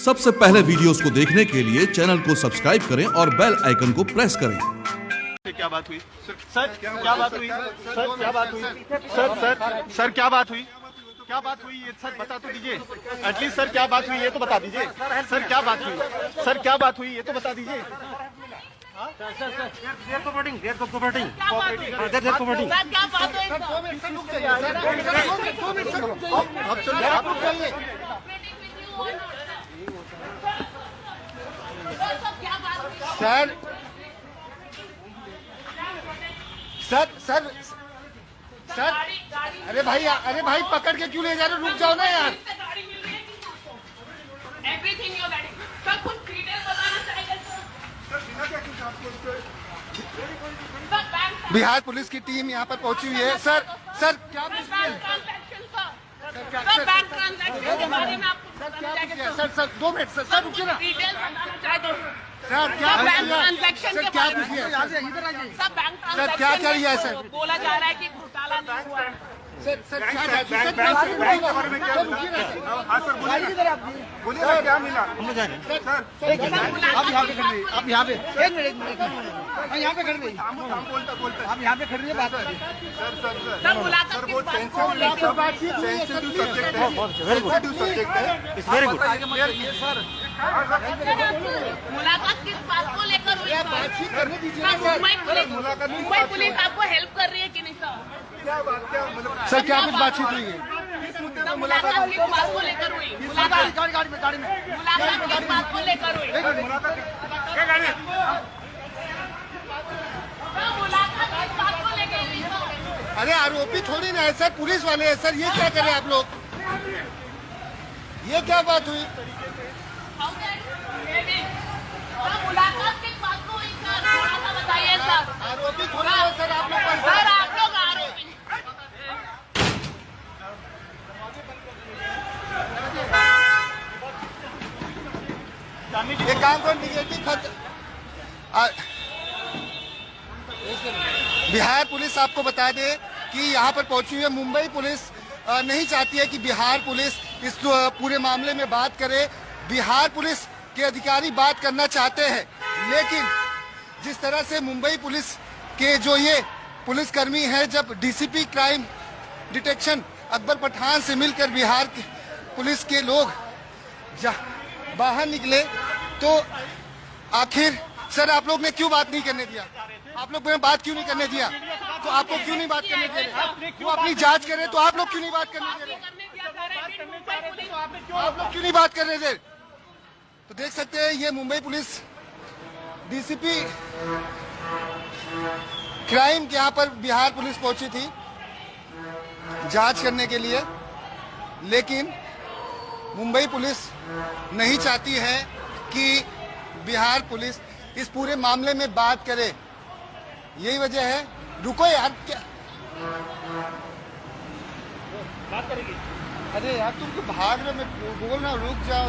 सबसे पहले वीडियोस को देखने के लिए चैनल को सब्सक्राइब करें और बेल आइकन को प्रेस करें। क्या बात हुई सर? क्या बात हुई सर? क्या बात हुई सर? क्या बात हुई? क्या बात हुई ये सर बता तो दीजिए। एटलीस्ट सर क्या बात हुई ये तो बता दीजिए। सर क्या बात हुई? सर क्या बात हुई ये तो बता दीजिए। सर अरे भाई पकड़ के क्यों ले जा रहे हो? रुक जाओ ना यार। बिहार पुलिस की टीम यहाँ पर पहुंची हुई है। सर क्या सर 2 मिनट सर रुकिए ना। सर क्या क्या किया है सर? बोला जा रहा है कि घोटाला नहीं हुआ है। सर क्या मिला? आप यहाँ पे एक मिनट यहाँ पे खड़े रहिए। आप यहाँ पे खड़े रहिए, बात करिए। सर मुलाकात किस बात को लेकर? मुलाकात किस बात को लेकर हुई? बातचीत करने दीजिए। मुंबई पुलिस आपको हेल्प कर रही है कि नहीं सर? सर क्या कुछ बातचीत हुई है? मुलाकात किस बात को लेकर हुई? गाड़ी में मुलाकात किस बात को लेकर हुई? मुलाकात किस बात को लेकर हुई? अरे आरोपी थोड़ी ना है सर, पुलिस वाले हैं सर। ये क्या करें आप लोग? ये क्या बात हुई? मुलाकात किस बात को हुई सर? थोड़ा सा बताइए सर। आरोपी थोड़ी है सर, आप लोग। सर आप लोग आरोपी। ये काम को निगेटिव बिहार पुलिस आपको बता दे कि यहाँ पर पहुंची हुई है। मुंबई पुलिस नहीं चाहती है कि बिहार पुलिस इस पूरे मामले में बात करे। बिहार पुलिस के अधिकारी बात करना चाहते हैं, लेकिन जिस तरह से मुंबई पुलिस के जो ये पुलिसकर्मी हैं, जब DCP crime detection Akbar Pathan से मिलकर बिहार पुलिस के लोग बाहर निकले, तो आखिर सर आप लोग ने क्यों बात नहीं करने दिया? आप लोग ने बात क्यों नहीं करने दिया? तो आपको क्यों नहीं बात करने दे रहे? वो अपनी जांच करे तो आप लोग क्यों नहीं बात करने दे रहे? आप लोग क्यों नहीं बात करने दे? तो देख सकते हैं ये मुंबई पुलिस डीसीपी क्राइम के यहाँ पर बिहार पुलिस पहुंची थी जांच करने के लिए, लेकिन मुंबई पुलिस नहीं चाहती है कि बिहार पुलिस इस पूरे मामले में बात करे। यही वजह है। रुको यार, क्या बात करेगी? अरे यार तुम तो भाग रहे हो, मैं बोल रहा हूँ रुक जाओ।